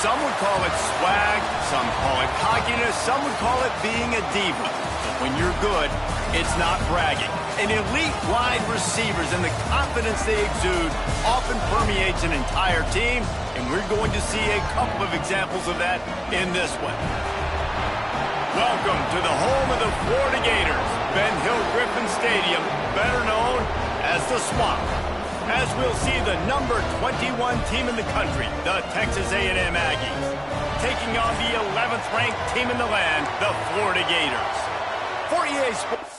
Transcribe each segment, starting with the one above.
Some would call it swag, some call it cockiness, some would call it being a diva. But when you're good, it's not bragging. An elite wide receivers and the confidence they exude often permeates an entire team, and we're going to see a couple of examples of that in this one. Welcome to the home of the Florida Gators, Ben Hill Griffin Stadium, better known as the Swamp. As we'll see the number 21 team in the country, the Texas A&M Aggies, taking on the 11th ranked team in the land, the Florida Gators. For EA Sports.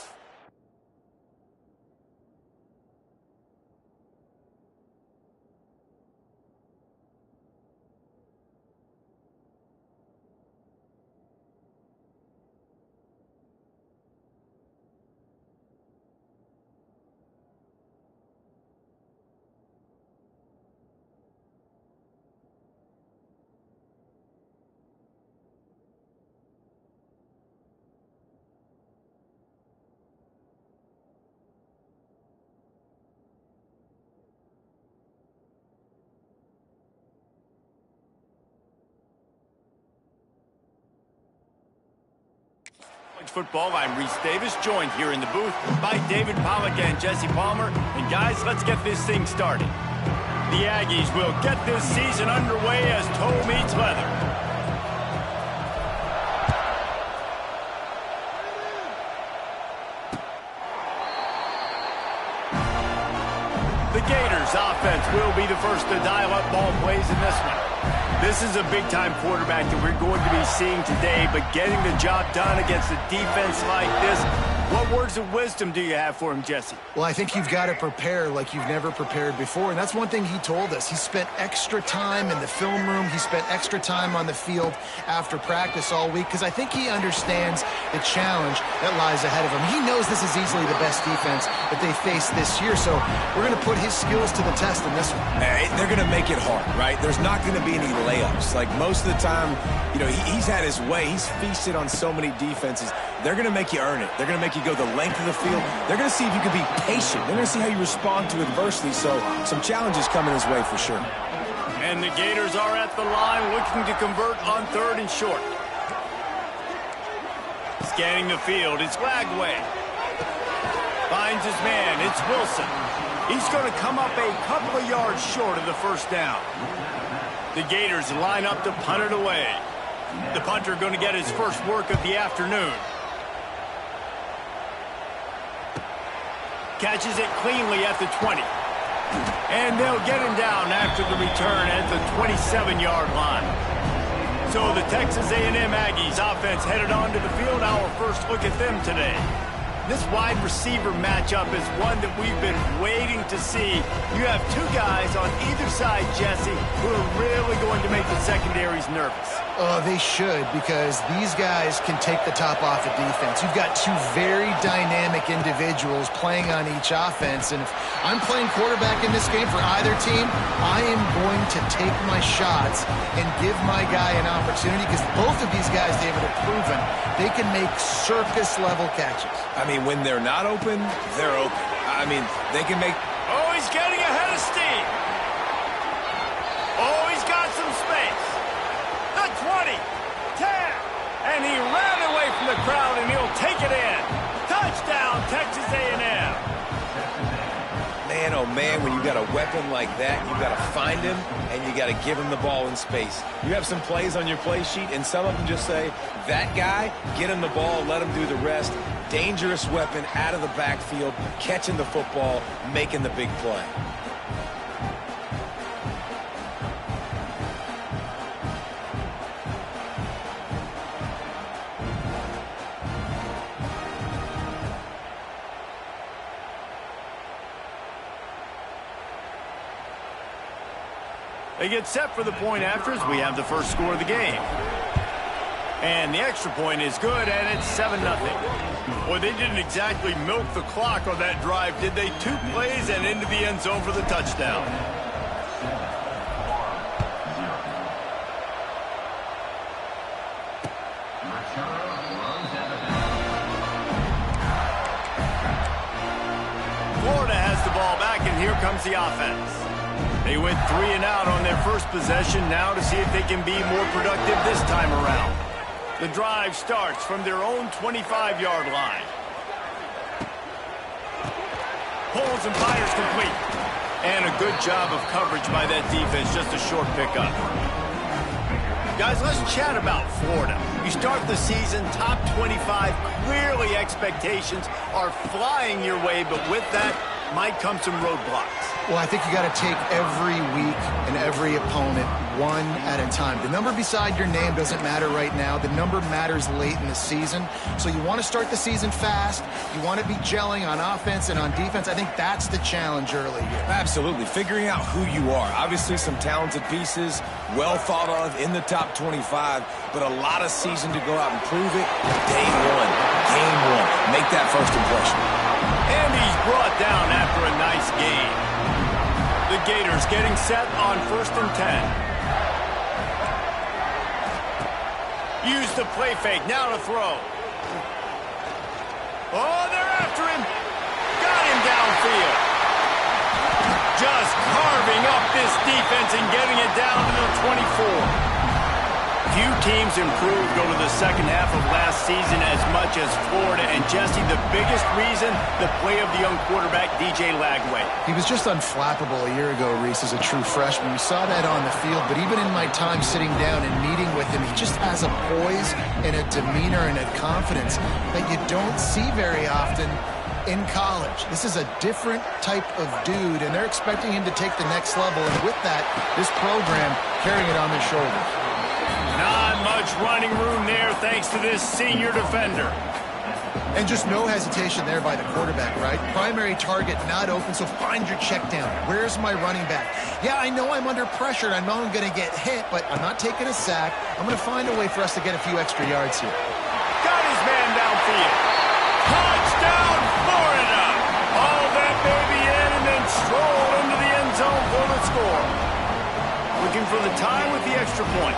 Football. I'm Reese Davis, joined here in the booth by David Pollack and Jesse Palmer. And guys, let's get this thing started. The Aggies will get this season underway as toe meets leather. The Gators offense will be the first to dial up ball plays in this one. This is a big-time quarterback that we're going to be seeing today, but getting the job done against a defense like this, what words of wisdom do you have for him, Jesse? Well, I think you've got to prepare like you've never prepared before, and that's one thing he told us. He spent extra time in the film room. He spent extra time on the field after practice all week because I think he understands the challenge that lies ahead of him. He knows this is easily the best defense that they face this year, so we're going to put his skills to the test in this one. They're going to make it hard, right? There's not going to be any layups. Like most of the time, you know, he's had his way. He's feasted on so many defenses. They're going to make you earn it. They're going to make you go the length of the field. They're going to see if you can be patient. They're going to see how you respond to adversity. So some challenges coming his way for sure. And the Gators are at the line looking to convert on 3rd and short. Scanning the field, it's Lagway. Finds his man, it's Wilson. He's going to come up a couple of yards short of the first down. The Gators line up to punt it away. The punter going to get his first work of the afternoon. Catches it cleanly at the 20. And they'll get him down after the return at the 27-yard line. So the Texas A&M Aggies offense headed onto the field. Our first look at them today. This wide receiver matchup is one that we've been waiting to see. You have two guys on either side, Jesse, who are really going to make the secondaries nervous. Oh, they should, because these guys can take the top off of defense. You've got two very dynamic individuals playing on each offense, and if I'm playing quarterback in this game for either team, I am going to take my shots and give my guy an opportunity, because both of these guys, David, have proven they can make circus-level catches. I mean, when they're not open, they're open. I mean, they can make... Oh, he's getting ahead of steam. Oh, he's got some space. The 20, 10, and he ran away from the crowd, and he'll take it in. Touchdown, Texas A&M. Man, oh man, when you got a weapon like that, you got to find him, and you got to give him the ball in space. You have some plays on your play sheet, and some of them just say, that guy, get him the ball, let him do the rest. Dangerous weapon out of the backfield, catching the football, making the big play. They get set for the point after as we have the first score of the game. And the extra point is good, and it's 7-0. Boy, they didn't exactly milk the clock on that drive, did they? 2 plays and into the end zone for the touchdown. Florida has the ball back, and here comes the offense. They went 3 and out on their first possession, now to see if they can be more productive this time around. The drive starts from their own 25-yard line. Pulls and fires complete. And a good job of coverage by that defense, just a short pickup. Guys, let's chat about Florida. You start the season top 25. Clearly expectations are flying your way, but with that might come some roadblocks. Well, I think you got to take every week and every opponent one at a time. The number beside your name doesn't matter right now. The number matters late in the season. So you want to start the season fast. You want to be gelling on offense and on defense. I think that's the challenge early here. Absolutely. Figuring out who you are. Obviously some talented pieces, well thought of in the top 25, but a lot of season to go out and prove it. Day one, game one. Make that first impression. And he's brought down after a nice gain. The Gators getting set on 1st and 10. Use the play fake, now to throw. Oh, they're after him. Got him downfield. Just carving up this defense and getting it down to the 24. Few teams improved over the second half of last season as much as Florida. And Jesse, the biggest reason, the play of the young quarterback, DJ Lagway. He was just unflappable a year ago, Reese, as a true freshman. We saw that on the field, but even in my time sitting down and meeting with him, he just has a poise and a demeanor and a confidence that you don't see very often in college. This is a different type of dude, and they're expecting him to take the next level. And with that, this program carrying it on their shoulders. Not much running room there thanks to this senior defender. And just no hesitation there by the quarterback, right? Primary target not open, so find your check down. Where's my running back? Yeah, I know I'm under pressure, and I know I'm going to get hit, but I'm not taking a sack. I'm going to find a way for us to get a few extra yards here. Got his man downfield. Touchdown, Florida! All that baby in and then stroll into the end zone for the score. Looking for the tie with the extra point.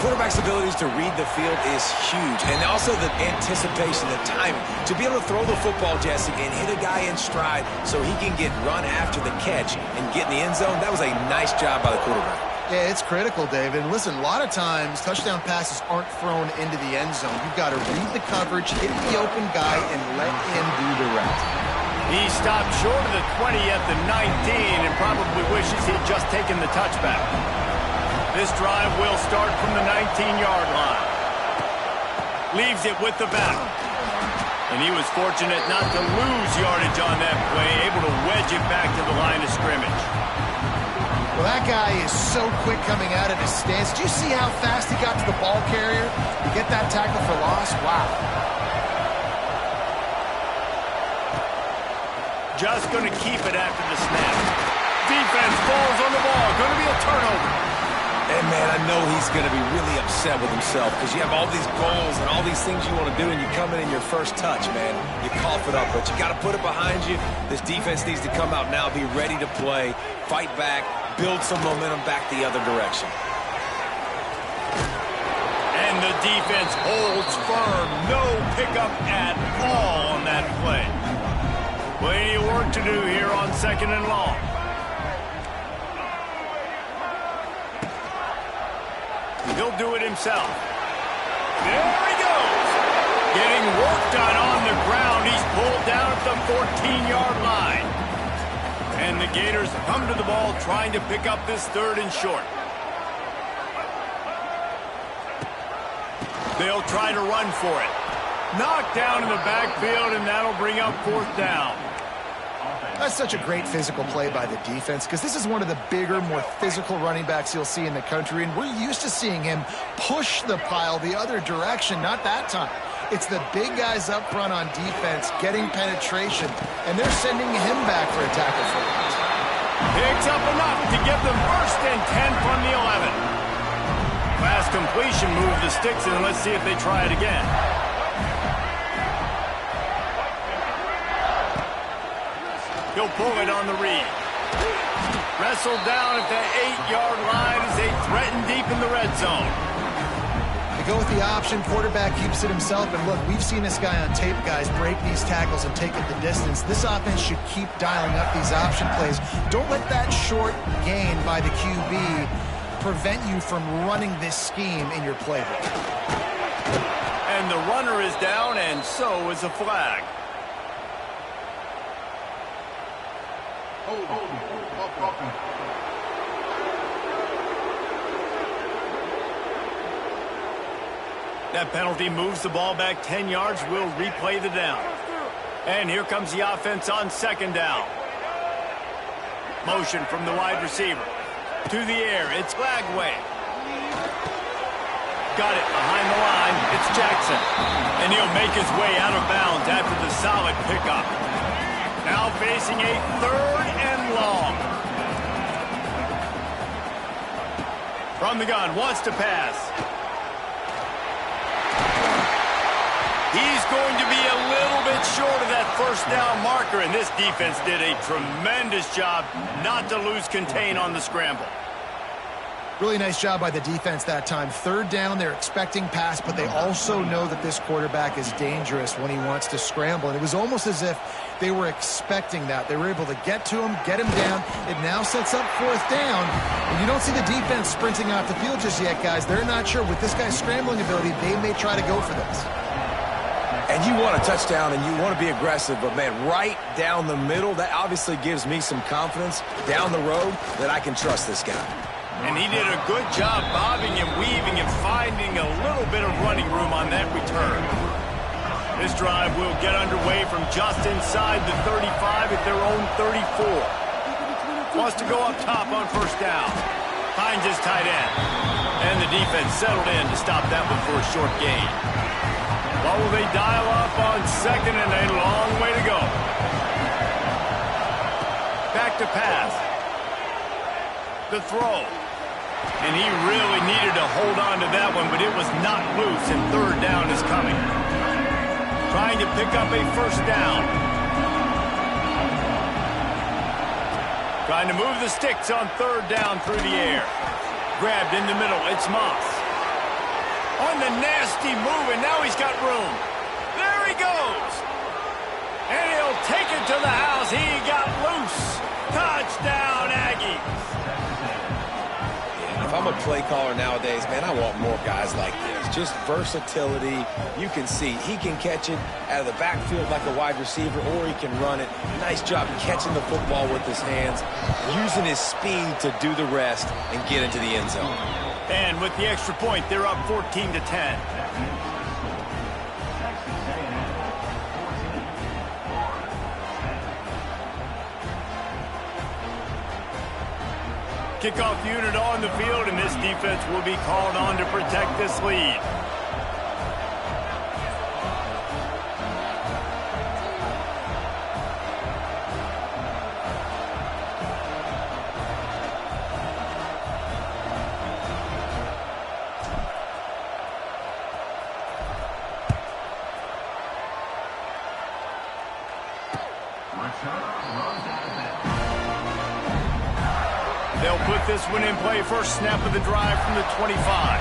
Quarterback's abilities to read the field is huge, and also the anticipation, the timing. To be able to throw the football, Jesse, and hit a guy in stride so he can get run after the catch and get in the end zone, that was a nice job by the quarterback. Yeah, it's critical, David. Listen, a lot of times touchdown passes aren't thrown into the end zone. You've got to read the coverage, hit the open guy, and let him do the rest. He stopped short of the 20 at the 19 and probably wishes he'd just taken the touchback. This drive will start from the 19-yard line. Leaves it with the back. And he was fortunate not to lose yardage on that play, able to wedge it back to the line of scrimmage. Well, that guy is so quick coming out of his stance. Do you see how fast he got to the ball carrier to get that tackle for loss? Wow. Just going to keep it after the snap. Defense falls on the ball. Going to be a turnover. And, man, I know he's going to be really upset with himself because you have all these goals and all these things you want to do, and you come in your first touch, man. You cough it up, but you got to put it behind you. This defense needs to come out now, be ready to play, fight back, build some momentum back the other direction. And the defense holds firm. No pickup at all on that play. Plenty of work to do here on 2nd and long. He'll do it himself. There he goes. Getting work done on the ground. He's pulled down at the 14-yard line. And the Gators come to the ball trying to pick up this 3rd and short. They'll try to run for it. Knocked down in the backfield, and that'll bring up 4th down. That's such a great physical play by the defense because this is one of the bigger, more physical running backs you'll see in the country, and we're used to seeing him push the pile the other direction, not that time. It's the big guys up front on defense getting penetration, and they're sending him back for a tackle for loss. Picks up enough to give them 1st and 10 from the 11. Fast completion move the sticks, and let's see if they try it again. He'll pull it on the read. Wrestled down at the 8-yard line as they threaten deep in the red zone. They go with the option. Quarterback keeps it himself. And look, we've seen this guy on tape, guys, break these tackles and take it the distance. This offense should keep dialing up these option plays. Don't let that short gain by the QB prevent you from running this scheme in your playbook. And the runner is down, and so is a flag. That penalty moves the ball back 10 yards. We'll replay the down. And here comes the offense on second down. Motion from the wide receiver. To the air, it's Lagway. Got it behind the line. It's Jackson. And he'll make his way out of bounds after the solid pickup. Now facing a 3rd and long. From the gun, wants to pass. He's going to be a little bit short of that first down marker, and this defense did a tremendous job not to lose contain on the scramble. Really nice job by the defense that time. 3rd down, they're expecting pass, but they also know that this quarterback is dangerous when he wants to scramble. And it was almost as if they were expecting that. They were able to get to him, get him down. It now sets up 4th down. And you don't see the defense sprinting off the field just yet, guys. They're not sure. With this guy's scrambling ability, they may try to go for this. And you want a touchdown and you want to be aggressive, but, man, right down the middle, that obviously gives me some confidence down the road that I can trust this guy. And he did a good job bobbing and weaving and finding a little bit of running room on that return. This drive will get underway from just inside the 35 at their own 34. Wants to go up top on first down. Finds his tight end. And the defense settled in to stop that one for a short gain. What will they dial up on second and a long way to go? Back to pass. The throw. And he really needed to hold on to that one, but it was not loose, and 3rd down is coming. Trying to pick up a first down. Trying to move the sticks on 3rd down through the air. Grabbed in the middle. It's Moss. On the nasty move, and now he's got room. There he goes. And he'll take it to the house. He got loose. Touchdown, Aggies. If I'm a play caller nowadays, man, I want more guys like this. Just versatility. You can see he can catch it out of the backfield like a wide receiver, or he can run it. Nice job catching the football with his hands, using his speed to do the rest and get into the end zone. And with the extra point, they're up 14-10. Kickoff unit on the field, and this defense will be called on to protect this lead. They'll put this one in play. First snap of the drive from the 25.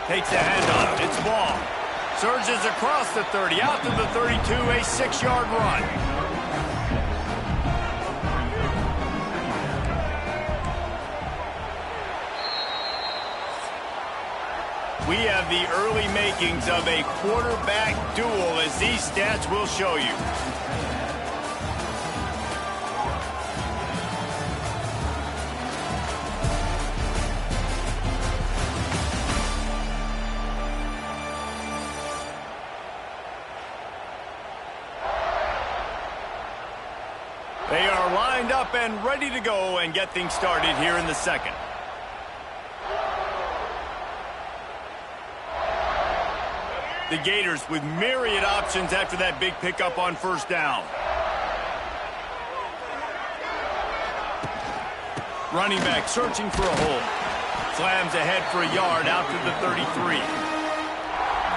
Takes a handoff. It's Ball. Surges across the 30, out to the 32, a 6-yard run. We have the early makings of a quarterback duel, as these stats will show you. They are lined up and ready to go and get things started here in the second. The Gators with myriad options after that big pickup on first down. Running back searching for a hole. Slams ahead for a yard out to the 33.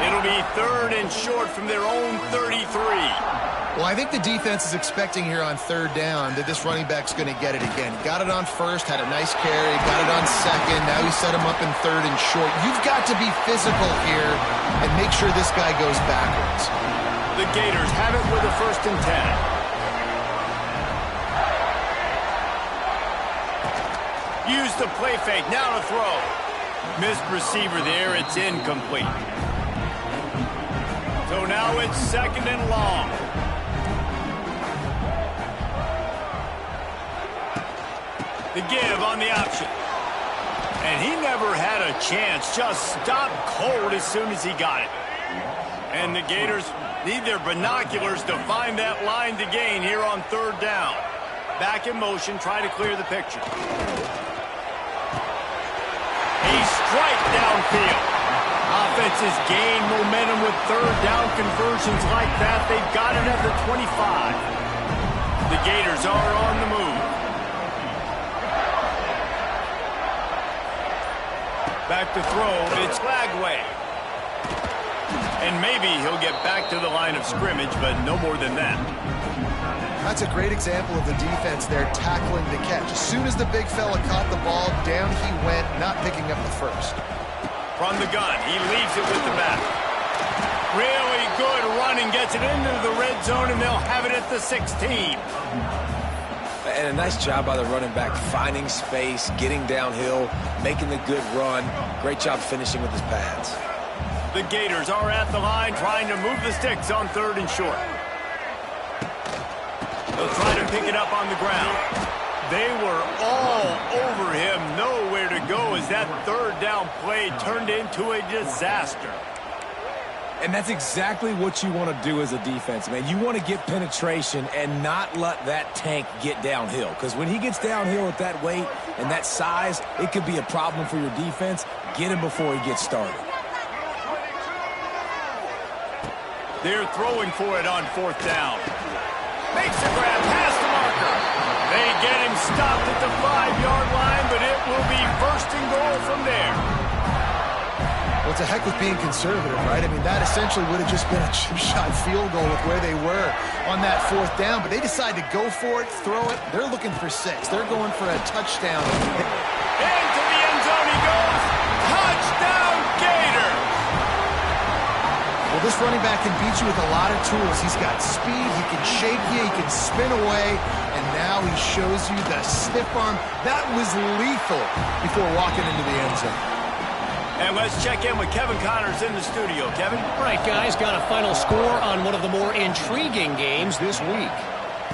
It'll be 3rd and short from their own 33. Well, I think the defense is expecting here on third down that this running back's going to get it again. He got it on first, had a nice carry, got it on second. Now he set him up in third and short. You've got to be physical here and make sure this guy goes backwards. The Gators have it with a 1st and 10. Use the play fake. Now to throw. Missed receiver there. It's incomplete. So now it's 2nd and long. The give on the option. And he never had a chance. Just stopped cold as soon as he got it. And the Gators need their binoculars to find that line to gain here on 3rd down. Back in motion, try to clear the picture. A strike downfield. Offenses gain momentum with 3rd down conversions like that. They've got it at the 25. The Gators are on the move. Back to throw, it's Lagway. And maybe he'll get back to the line of scrimmage, but no more than that. That's a great example of the defense there tackling the catch. As soon as the big fella caught the ball, down he went, not picking up the first. From the gun, he leaves it with the back. Really good running, gets it into the red zone, and they'll have it at the 16. And a nice job by the running back, finding space, getting downhill, making the good run. Great job finishing with his pads. The Gators are at the line trying to move the sticks on 3rd and short. They'll try to pick it up on the ground. They were all over him, nowhere to go as that 3rd down play turned into a disaster. And that's exactly what you want to do as a defense, man. You want to get penetration and not let that tank get downhill. Because when he gets downhill at that weight and that size, it could be a problem for your defense. Get him before he gets started. They're throwing for it on 4th down. Makes a grab past the marker. They get him stopped at the 5-yard line, but it will be 1st and goal from there. Well, it's a heck with being conservative, right? I mean, that essentially would have just been a chip shot field goal with where they were on that 4th down, but they decide to go for it, throw it. They're looking for 6. They're going for a touchdown. Into the end zone he goes. Touchdown, Gator! Well, this running back can beat you with a lot of tools. He's got speed, he can shake you, he can spin away, and now he shows you the stiff arm. That was lethal before walking into the end zone. And let's check in with Kevin Connors in the studio. Kevin? All right, guys, got a final score on one of the more intriguing games this week.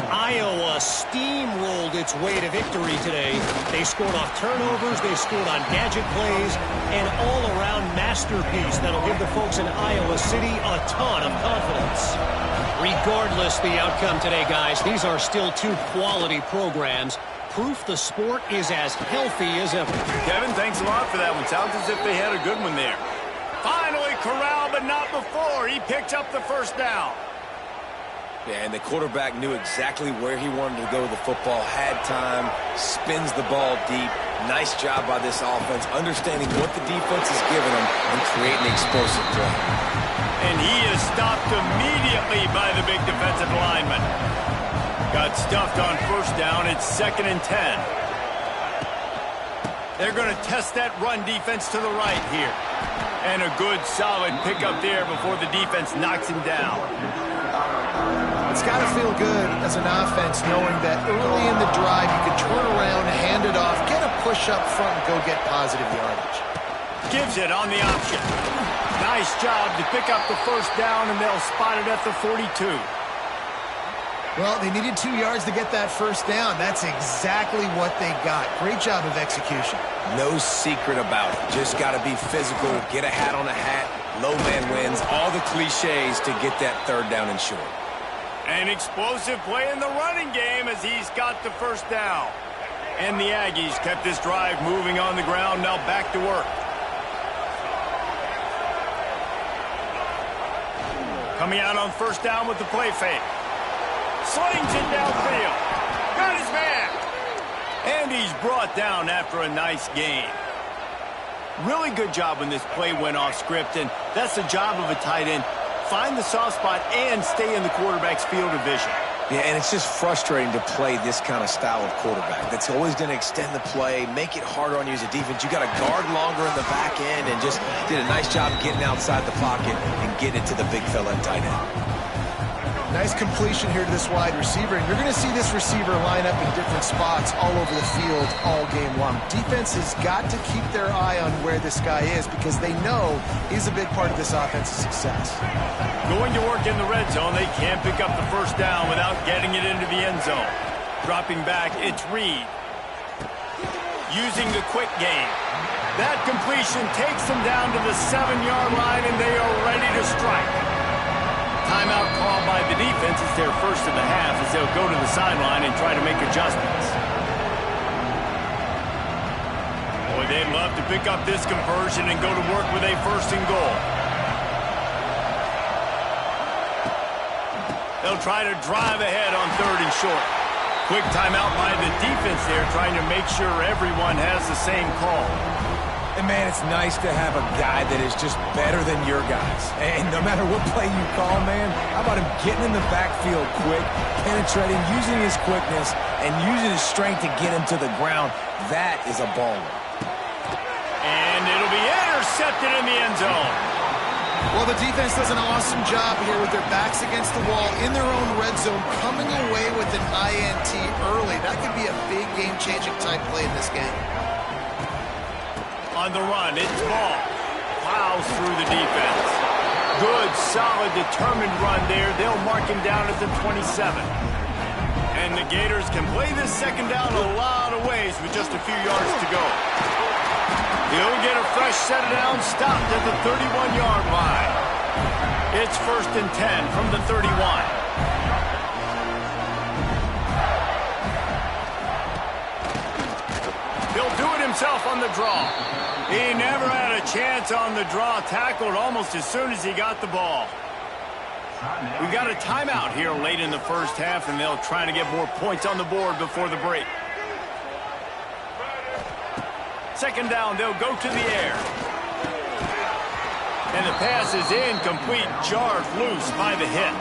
Iowa steamrolled its way to victory today. They scored off turnovers, they scored on gadget plays, an all-around masterpiece that'll give the folks in Iowa City a ton of confidence. Regardless the outcome today, guys, these are still 2 quality programs. Proof the sport is as healthy as ever. Kevin, thanks a lot for that one. Sounds as if they had a good one there. Finally corralled, but not before. He picked up the 1st down. Yeah, and the quarterback knew exactly where he wanted to go with the football, had time, spins the ball deep. Nice job by this offense, understanding what the defense is giving them and creating the explosive play. And he is stopped immediately by the big defensive lineman. Got stuffed on 1st down. It's 2nd and 10. They're going to test that run defense to the right here. And a good, solid pickup there before the defense knocks him down. It's got to feel good as an offense knowing that early in the drive you can turn around, hand it off, get a push up front, and go get positive yardage. Gives it on the option. Nice job to pick up the 1st down, and they'll spot it at the 42. Well, they needed 2 yards to get that 1st down. That's exactly what they got. Great job of execution. No secret about it. Just got to be physical, get a hat on a hat, low man wins, all the cliches to get that 3rd down and short. An explosive play in the running game as he's got the 1st down. And the Aggies kept this drive moving on the ground, now back to work. Coming out on 1st down with the play fake. Slings it downfield. Got his man. And he's brought down after a nice gain. Really good job when this play went off script, and that's the job of a tight end. find the soft spot and stay in the quarterback's field of vision. Yeah, and it's just frustrating to play this kind of style of quarterback. That's always going to extend the play, make it harder on you as a defense. You got to guard longer in the back end, and just did a nice job getting outside the pocket and getting it to the big fella at tight end. Nice completion here to this wide receiver, and you're going to see this receiver line up in different spots all over the field all game long. Defense has got to keep their eye on where this guy is because they know he's a big part of this offense's success. Going to work in the red zone, they can't pick up the first down without getting it into the end zone. Dropping back, it's Reed. Using the quick game. That completion takes them down to the 7-yard line, and they are ready to strike. Timeout called by the defense. It's their first of the half as they'll go to the sideline and try to make adjustments. Boy, they'd love to pick up this conversion and go to work with a first and goal. They'll try to drive ahead on 3rd and short. Quick timeout by the defense there, trying to make sure everyone has the same call. And, man, it's nice to have a guy that is just better than your guys. And no matter what play you call, man, how about him getting in the backfield quick, penetrating, using his quickness, and using his strength to get him to the ground. That is a baller. And it'll be intercepted in the end zone. Well, the defense does an awesome job here with their backs against the wall in their own red zone, coming away with an INT early. That could be a big game-changing type play in this game. On the run, it's Ball. Plows through the defense. Good, solid, determined run there. They'll mark him down at the 27. And the Gators can play this second down a lot of ways with just a few yards to go. He'll get a fresh set of downs, stopped at the 31-yard line. It's 1st and 10 from the 31. He'll do it himself on the draw. He never had a chance on the draw, tackled almost as soon as he got the ball. We've got a timeout here late in the first half, and they'll try to get more points on the board before the break. Second down, they'll go to the air. And the pass is incomplete, jarred loose by the hit.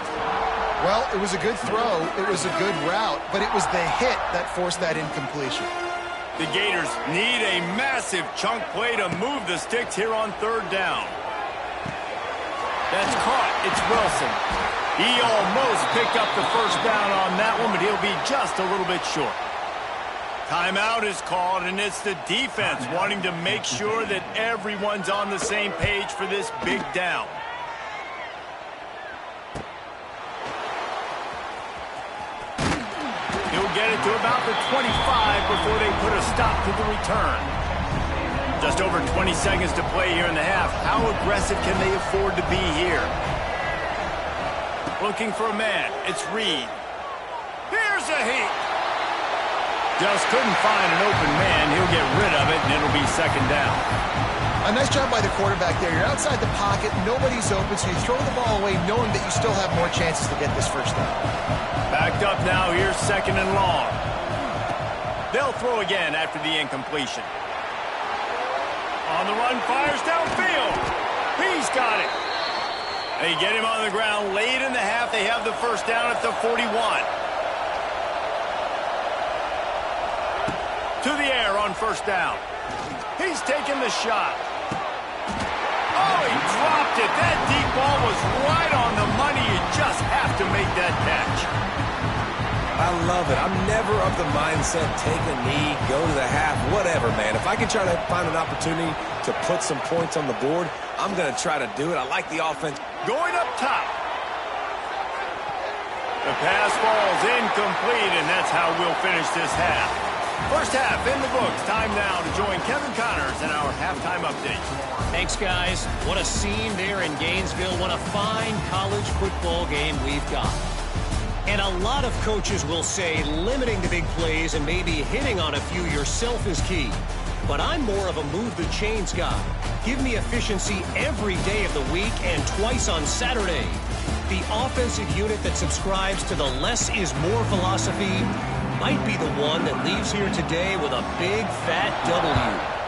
Well, it was a good throw, it was a good route, but it was the hit that forced that incompletion. The Gators need a massive chunk play to move the sticks here on 3rd down. That's caught. It's Wilson. He almost picked up the first down on that one, but he'll be just a little bit short. Timeout is called, and it's the defense wanting to make sure that everyone's on the same page for this big down. He'll get it to about the 25 before they put a stop to the return. Just over 20 seconds to play here in the half. How aggressive can they afford to be here? Looking for a man. It's Reed. Here's a heat. Just couldn't find an open man. He'll get rid of it, and it'll be second down. A nice job by the quarterback there. You're outside the pocket. Nobody's open, so you throw the ball away knowing that you still have more chances to get this first down. Backed up now. Here's 2nd and long. They'll throw again after the incompletion. On the run, fires downfield. He's got it. They get him on the ground late in the half. They have the first down at the 41. To the air on first down. He's taking the shot. Oh, he dropped it. That deep ball was right on the money. You just have to make that catch. I love it. I'm never of the mindset, take a knee, go to the half, whatever, man. If I can try to find an opportunity to put some points on the board, I'm going to try to do it. I like the offense. Going up top. The pass falls incomplete, and that's how we'll finish this half. First half in the books. Time now to join Kevin Connors in our halftime update. Thanks, guys. What a scene there in Gainesville. What a fine college football game we've got. And a lot of coaches will say limiting the big plays and maybe hitting on a few yourself is key. But I'm more of a move the chains guy. Give me efficiency every day of the week and twice on Saturday. The offensive unit that subscribes to the less is more philosophy might be the one that leaves here today with a big fat W.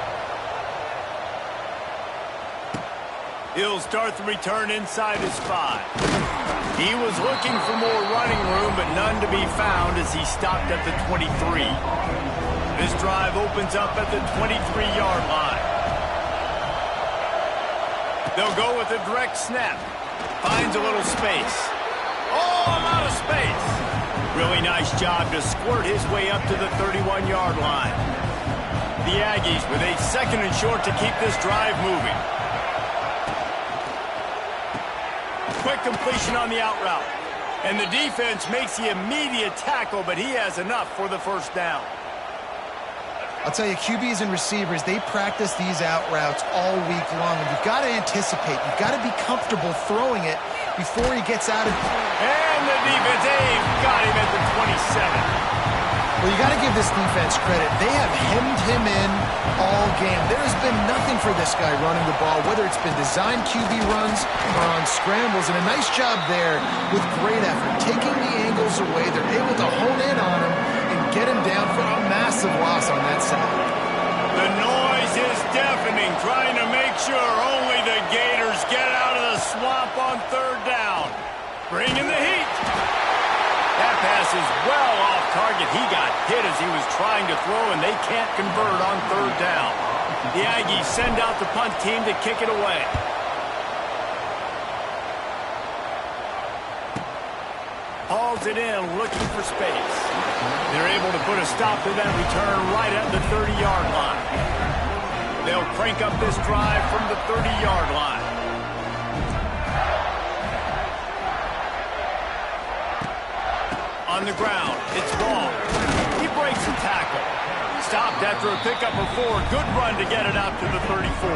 He'll start the return inside his 5. He was looking for more running room, but none to be found as he stopped at the 23. This drive opens up at the 23-yard line. They'll go with a direct snap. Finds a little space. Oh, a lot of space. Really nice job to squirt his way up to the 31-yard line. The Aggies with a 2nd and short to keep this drive moving. Quick completion on the out route. And the defense makes the immediate tackle, but he has enough for the first down. I'll tell you, QBs and receivers, they practice these out routes all week long. And you've got to anticipate. You've got to be comfortable throwing it before he gets out of... And the defense, they've got him at the 27. Well, you got to give this defense credit. They have hemmed him in all game. There has been nothing for this guy running the ball, whether it's been designed QB runs or on scrambles. And a nice job there with great effort. Taking the angles away, they're able to hone in on him and get him down for a massive loss on that side. The noise is deafening, trying to make sure only the Gators get out of the swamp on 3rd down. Bringing the heat. That pass is well off target. He got hit as he was trying to throw, and they can't convert on 3rd down. The Aggies send out the punt team to kick it away. Hauls it in, looking for space. They're able to put a stop to that return right at the 30-yard line. They'll crank up this drive from the 30-yard line. On the ground, it's Long. He breaks the tackle. Stopped after a pickup of 4. Good run to get it out to the 34.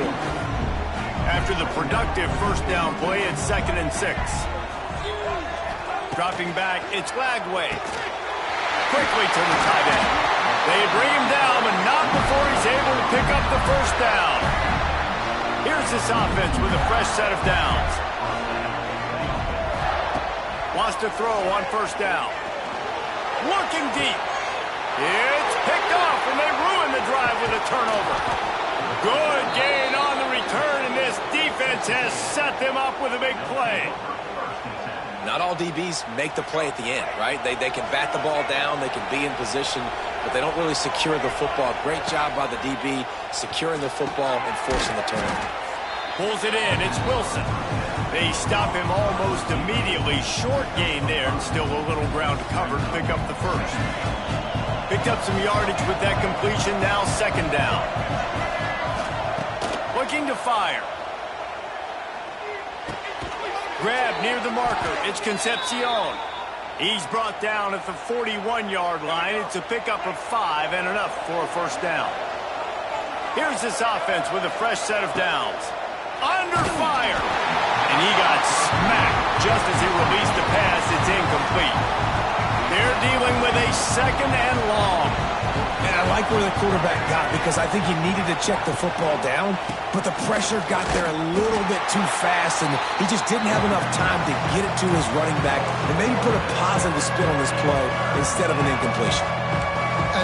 After the productive first down play, it's 2nd and 6. Dropping back, it's Lagway. Quickly to the tight end. They bring him down, but not before he's able to pick up the first down. Here's this offense with a fresh set of downs. Wants to throw on 1st down. Looking deep. It's picked off, and they ruin the drive with a turnover. Good gain on the return, and this defense has set them up with a big play. Not all DBs make the play at the end, right? They can bat the ball down, they can be in position, but they don't really secure the football. Great job by the DB securing the football and forcing the turnover. Pulls it in. It's Wilson. They stop him almost immediately. Short gain there, and still a little ground to cover to pick up the first. Picked up some yardage with that completion. Now 2nd down. Looking to fire. Grab near the marker. It's Concepcion. He's brought down at the 41-yard line. It's a pickup of 5 and enough for a first down. Here's this offense with a fresh set of downs. Under fire. And he got smacked just as he released the pass. It's incomplete. They're dealing with a 2nd and long. And I like where the quarterback got because I think he needed to check the football down, but the pressure got there a little bit too fast, and he just didn't have enough time to get it to his running back and maybe put a positive spin on this play instead of an incompletion.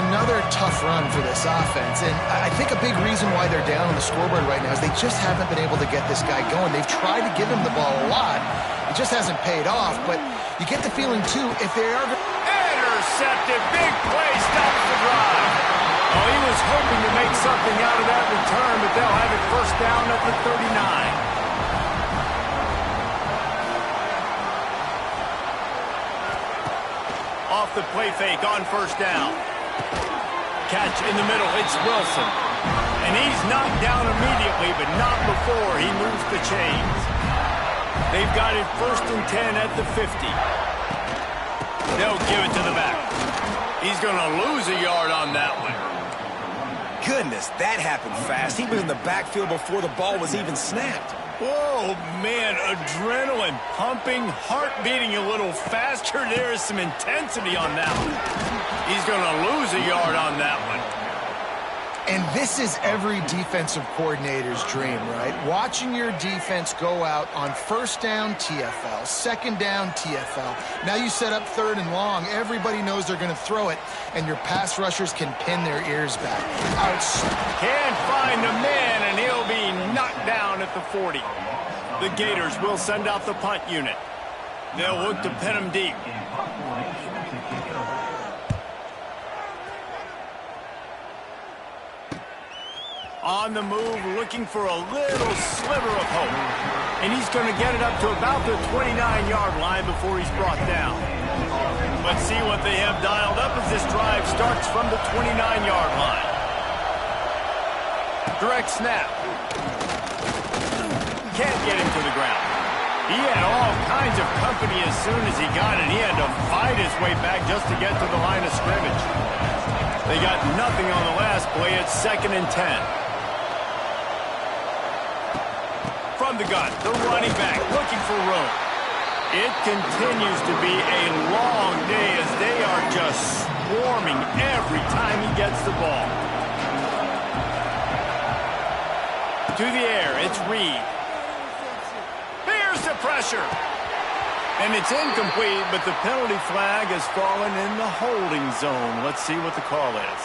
Another tough run for this offense, and I think a big reason why they're down on the scoreboard right now is they just haven't been able to get this guy going. They've tried to give him the ball a lot. It just hasn't paid off, but you get the feeling, too, if they are... Intercepted. Big play. Stops the drive. Oh, he was hoping to make something out of that return, but they'll have it first down at the 39. Off the play fake on 1st down. Catch in the middle. It's Wilson. And he's knocked down immediately, but not before he moves the chains. They've got it 1st and 10 at the 50. They'll give it to the back. He's going to lose a yard on that one. Goodness, that happened fast. He was in the backfield before the ball was even snapped. Whoa, man, adrenaline pumping, heart beating a little faster. There is some intensity on that one. He's going to lose a yard on that one. And this is every defensive coordinator's dream, right? Watching your defense go out on 1st down, TFL, 2nd down, TFL. Now you set up 3rd and long. Everybody knows they're going to throw it, and your pass rushers can pin their ears back. Can't find a man, and he'll be knocked down at the 40. The Gators will send out the punt unit. They'll look to pin them deep. On the move, looking for a little sliver of hope. And he's going to get it up to about the 29-yard line before he's brought down. Let's see what they have dialed up as this drive starts from the 29-yard line. Direct snap. Can't get him to the ground. He had all kinds of company as soon as he got it. He had to fight his way back just to get to the line of scrimmage. They got nothing on the last play. It's 2nd and 10. From the gun, the running back looking for room. It continues to be a long day as they are just swarming every time he gets the ball. To the air, it's Reed. Here's the pressure. And it's incomplete, but the penalty flag has fallen in the holding zone. Let's see what the call is.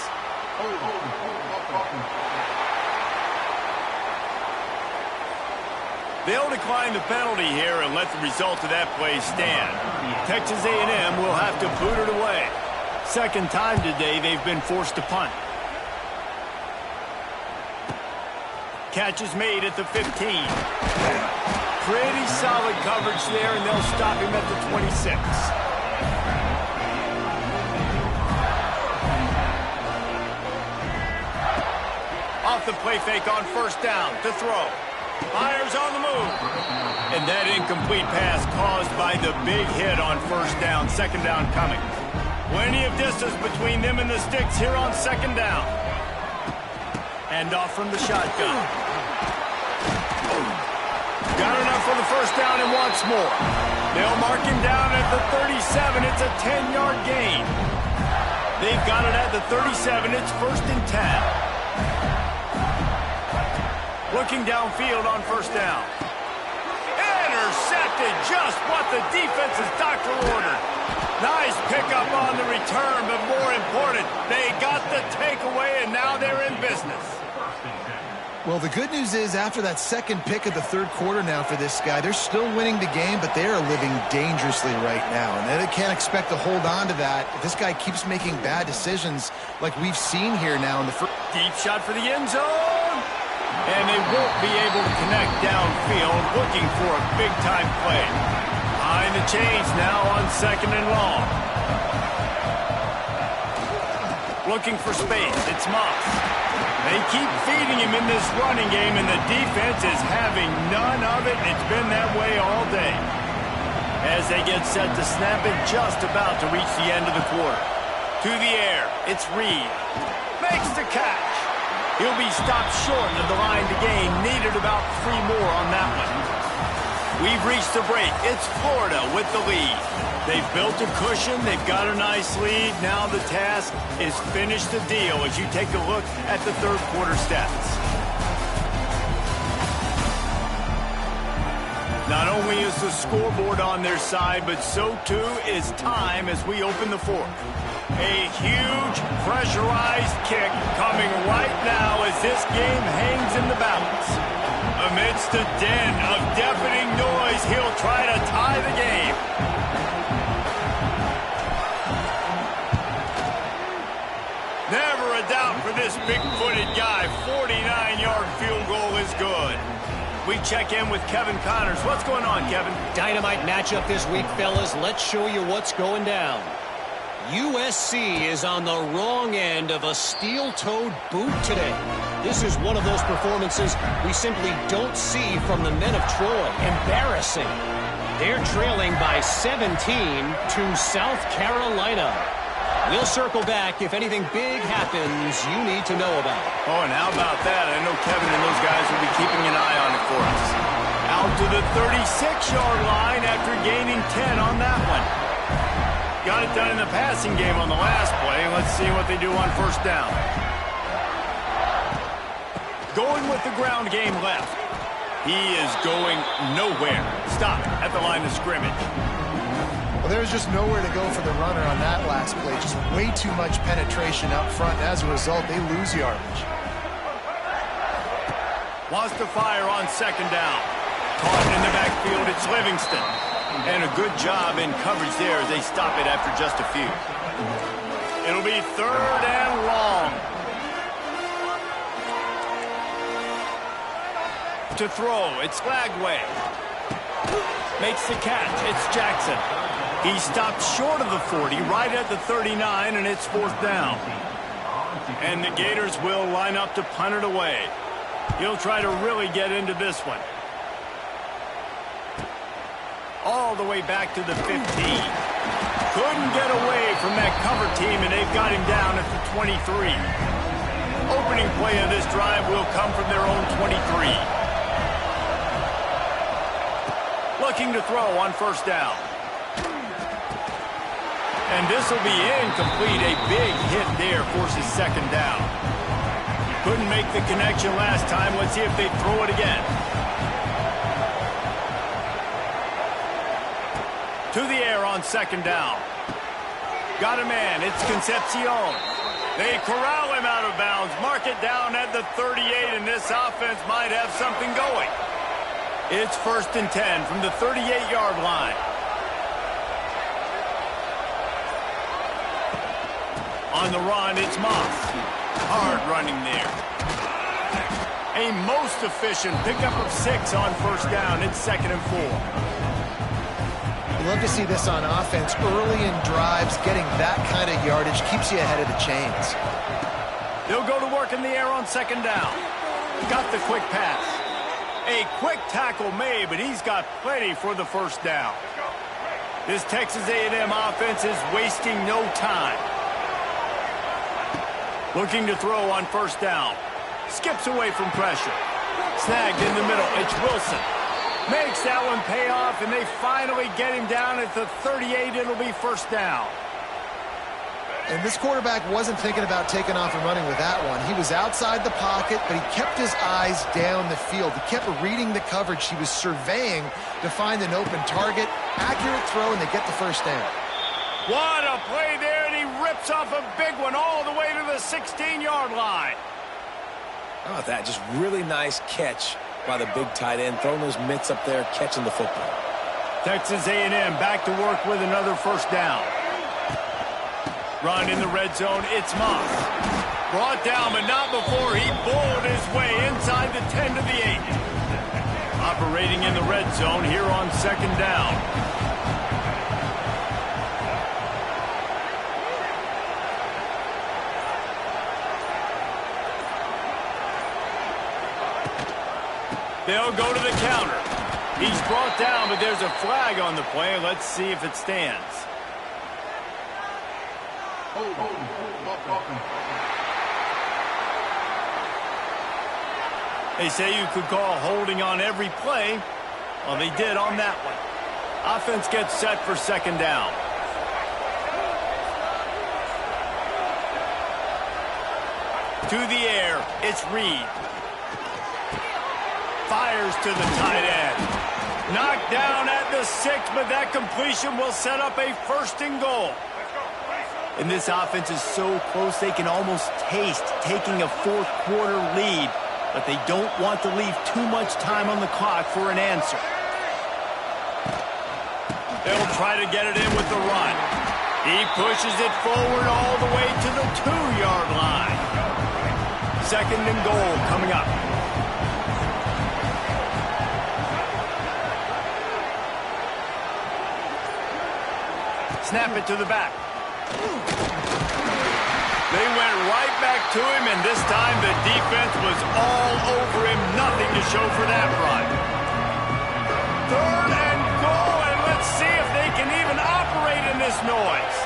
They'll decline the penalty here and let the result of that play stand. Texas A&M will have to boot it away. Second time today they've been forced to punt. Catch is made at the 15. Pretty solid coverage there, and they'll stop him at the 26. Off the play fake on first down to throw. Fires on the move. And that incomplete pass caused by the big hit on first down. Second down coming. Plenty of distance between them and the sticks here on second down. Hand off from the shotgun. Got enough for the first down and wants more. They'll mark him down at the 37. It's a 10-yard gain. They've got it at the 37. It's 1st and 10. Looking downfield on first down. Intercepted, just what the defense's doctor ordered. Nice pickup on the return, but more important, they got the takeaway, and now they're in business. Well, the good news is after that second pick of the third quarter now for this guy, they're still winning the game, but they are living dangerously right now. And they can't expect to hold on to that if this guy keeps making bad decisions like we've seen here now in the first. Deep shot for the end zone. And they won't be able to connect downfield, looking for a big-time play. Behind the chains now on 2nd and long. Looking for space. It's Moss. They keep feeding him in this running game, and the defense is having none of it. It's been that way all day. As they get set to snap it, just about to reach the end of the quarter. To the air, it's Reed. Makes the catch. He'll be stopped short of the line to gain. Needed about 3 more on that one. We've reached the break. It's Florida with the lead. They've built a cushion. They've got a nice lead. Now the task is finish the deal as you take a look at the third quarter stats. Not only is the scoreboard on their side, but so too is time as we open the fourth. A huge pressurized kick coming right now as this game hangs in the balance. Amidst a din of deafening noise, he'll try to tie the game. Never a doubt for this big-footed guy. 49-yard field goal is good. We check in with Kevin Connors. What's going on, Kevin? Dynamite matchup this week, fellas. Let's show you what's going down. USC is on the wrong end of a steel-toed boot today. This is one of those performances we simply don't see from the men of Troy. Embarrassing. They're trailing by 17 to South Carolina. We'll circle back if anything big happens you need to know about. Oh, and how about that? I know Kevin and those guys will be keeping an eye on it for us. Out to the 36-yard line after gaining 10 on that one. Got it done in the passing game on the last play. Let's see what they do on first down. Going with the ground game left. He is going nowhere. Stop at the line of scrimmage. Well, there's just nowhere to go for the runner on that last play. Just way too much penetration up front. As a result, they lose yardage. Wants to fire on second down. caught in the backfield. It's Livingston. And a good job in coverage there as they stop it after just a few. It'll be 3rd and long. To throw, it's Lagway. Makes the catch, it's Jackson. He stopped short of the 40, right at the 39, and it's 4th down. And the Gators will line up to punt it away. He'll try to really get into this one. All the way back to the 15. Couldn't get away from that cover team, and they've got him down at the 23. Opening play of this drive will come from their own 23. Looking to throw on 1st down. And this will be incomplete. A big hit there forces 2nd down. Couldn't make the connection last time. Let's see if they throw it again. To the air on 2nd down. Got a man. It's Concepcion. They corral him out of bounds. Mark it down at the 38, and this offense might have something going. It's 1st and 10 from the 38-yard line. On the run, it's Moss. Hard running there. A most efficient pickup of 6 on 1st down. It's 2nd and 4. Love to see this on offense. Early in drives, getting that kind of yardage keeps you ahead of the chains. They'll go to work in the air on 2nd down. Got the quick pass. A quick tackle made, but he's got plenty for the 1st down. This Texas A&M offense is wasting no time. Looking to throw on 1st down. Skips away from pressure. Snagged in the middle. It's Wilson. Makes that one pay off, and they finally get him down at the 38. It'll be 1st down. And this quarterback wasn't thinking about taking off and running with that one. He was outside the pocket, but he kept his eyes down the field. He kept reading the coverage. He was surveying to find an open target. Accurate throw, and they get the 1st down. What a play there, and he rips off a big one all the way to the 16-yard line. How about that? Just really nice catch by the big tight end, throwing those mitts up there, catching the football. Texas A&M back to work with another 1st down. Run in the red zone, it's Moss. Brought down, but not before he bowled his way inside the 10 to the 8. Operating in the red zone here on 2nd down. They'll go to the counter. He's brought down, but there's a flag on the play. Let's see if it stands. They say you could call holding on every play. Well, they did on that one. Offense gets set for 2nd down. To the air, it's Reed. Fires to the tight end. Knocked down at the 6, but that completion will set up a 1st and goal. And this offense is so close they can almost taste taking a 4th quarter lead, but they don't want to leave too much time on the clock for an answer. They'll try to get it in with the run. He pushes it forward all the way to the 2-yard line. 2nd and goal coming up. Snap it to the back. They went right back to him, and this time the defense was all over him. Nothing to show for that run. 3rd and goal, and let's see if they can even operate in this noise.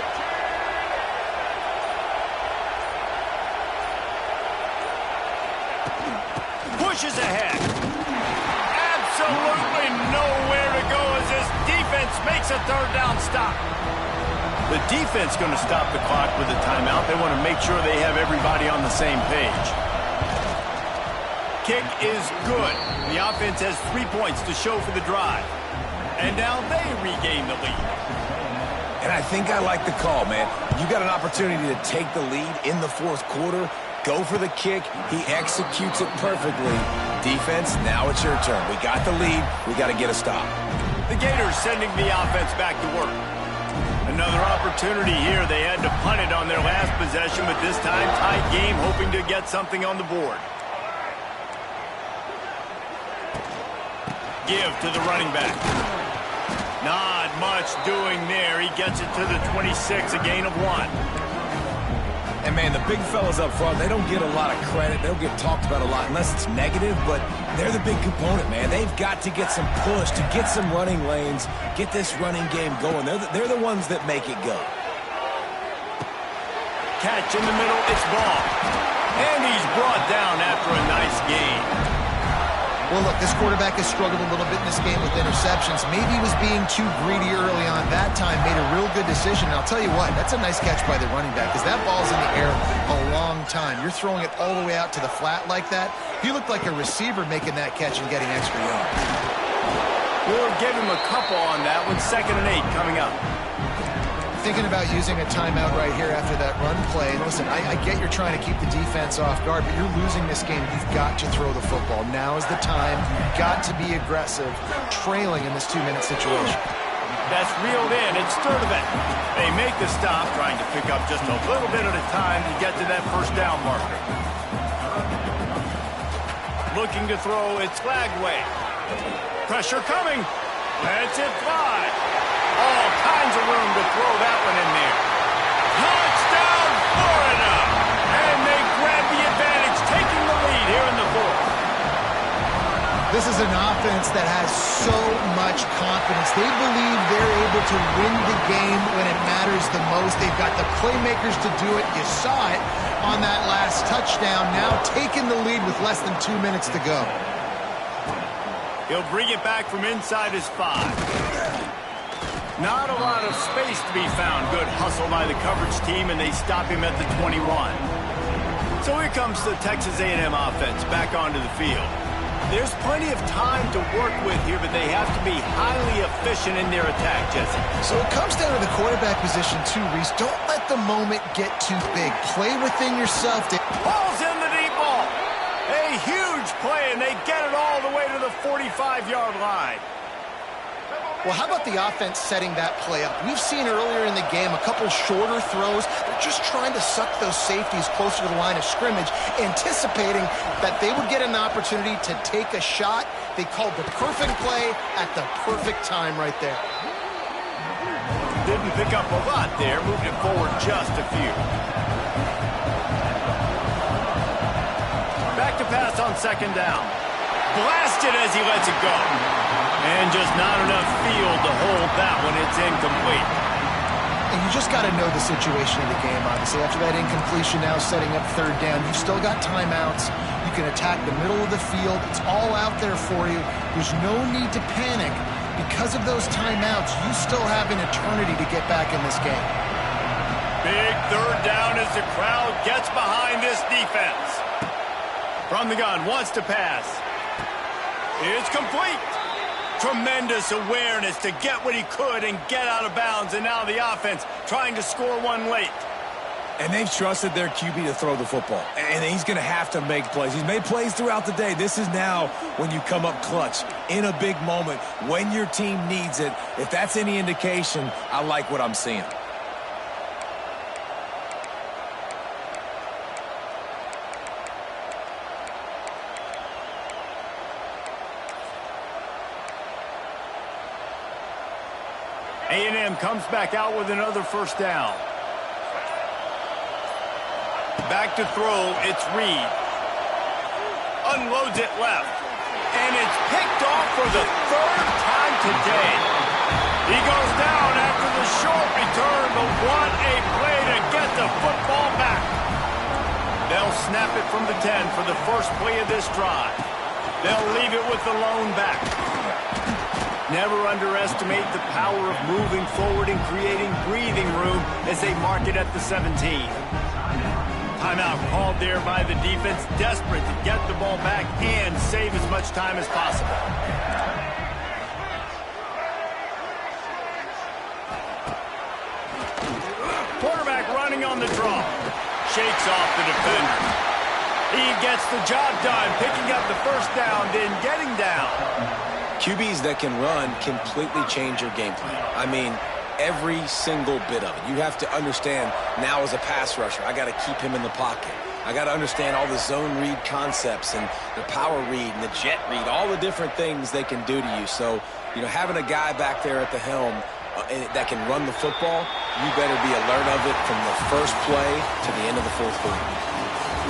Pushes ahead. Absolutely nowhere to go as this defense makes a 3rd down stop. The defense going to stop the clock with a timeout. They want to make sure they have everybody on the same page. Kick is good. The offense has 3 points to show for the drive. And now they regain the lead. And I think I like the call, man. You got an opportunity to take the lead in the 4th quarter. Go for the kick. He executes it perfectly. Defense, now it's your turn. We got the lead. We got to get a stop. The Gators sending the offense back to work. Another opportunity here. They had to punt it on their last possession, but this time tight game, hoping to get something on the board. Give to the running back. Not much doing there. He gets it to the 26, a gain of 1. And, man, the big fellas up front, they don't get a lot of credit. They don't get talked about a lot unless it's negative, but they're the big component, man. They've got to get some push, to get some running lanes, get this running game going. They're the ones that make it go. Catch in the middle, it's ball. And he's brought down after a nice gain. Well, look, this quarterback has struggled a little bit in this game with interceptions. Maybe he was being too greedy early on. That time made a real good decision. And I'll tell you what, that's a nice catch by the running back because that ball's in the air a long time. You're throwing it all the way out to the flat like that. He looked like a receiver making that catch and getting extra yards. We'll give him a couple on that one. 2nd and 8 coming up. Thinking about using a timeout right here after that run play. And listen, I get you're trying to keep the defense off guard, but you're losing this game. You've got to throw the football. Now is the time. You've got to be aggressive, trailing in this 2-minute situation. That's reeled in. It's Sturdivant. They make the stop, trying to pick up just a little bit at a time to get to that first down marker. Looking to throw, it's Flagway. Pressure coming. Lets it fly. All kinds of room to throw that one in there. Touchdown, Florida! And they grab the advantage, taking the lead here in the 4th. This is an offense that has so much confidence. They believe they're able to win the game when it matters the most. They've got the playmakers to do it. You saw it on that last touchdown. Now taking the lead with less than 2 minutes to go. He'll bring it back from inside his 5. Not a lot of space to be found. Good hustle by the coverage team, and they stop him at the 21. So here comes the Texas A&M offense back onto the field. There's plenty of time to work with here, but they have to be highly efficient in their attack, Jesse. So it comes down to the quarterback position too, Reese. Don't let the moment get too big. Play within yourself. Ball's in the deep ball. A huge play, and they get it all the way to the 45-yard line. Well, how about the offense setting that play up? We've seen earlier in the game a couple shorter throws. They're just trying to suck those safeties closer to the line of scrimmage, anticipating that they would get an opportunity to take a shot. They called the perfect play at the perfect time right there. Didn't pick up a lot there, moved it forward just a few. Back to pass on 2nd down. Blasted as he lets it go. And just not enough field to hold that one. It's incomplete. And you just got to know the situation of the game, obviously. After that incompletion, now setting up 3rd down. You've still got timeouts. You can attack the middle of the field. It's all out there for you. There's no need to panic. Because of those timeouts, you still have an eternity to get back in this game. Big 3rd down as the crowd gets behind this defense. From the gun, wants to pass. It's complete. Tremendous awareness to get what he could and get out of bounds, and now the offense trying to score one late. And they've trusted their QB to throw the football, and he's going to have to make plays. He's made plays throughout the day. This is now when you come up clutch in a big moment when your team needs it. If that's any indication, I like what I'm seeing. A&M comes back out with another 1st down. Back to throw, it's Reed. Unloads it left. And it's picked off for the 3rd time today. He goes down after the short return, but what a play to get the football back. They'll snap it from the 10 for the first play of this drive. They'll leave it with the lone back. Never underestimate the power of moving forward and creating breathing room as they mark it at the 17. Timeout called there by the defense, desperate to get the ball back and save as much time as possible. Quarterback running on the draw. Shakes off the defender. He gets the job done, picking up the first down, then getting down. QBs that can run completely change your game plan. I mean, every single bit of it. You have to understand now as a pass rusher, I got to keep him in the pocket. I got to understand all the zone read concepts and the power read and the jet read, all the different things they can do to you. So, you know, having a guy back there at the helm that can run the football, you better be alert of it from the first play to the end of the fourth quarter.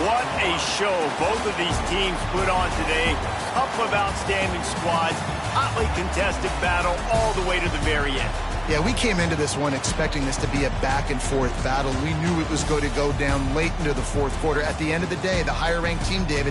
What a show both of these teams put on today. Couple of outstanding squads, hotly contested battle all the way to the very end. Yeah, we came into this one expecting this to be a back-and-forth battle. We knew it was going to go down late into the fourth quarter. At the end of the day, the higher-ranked team, David,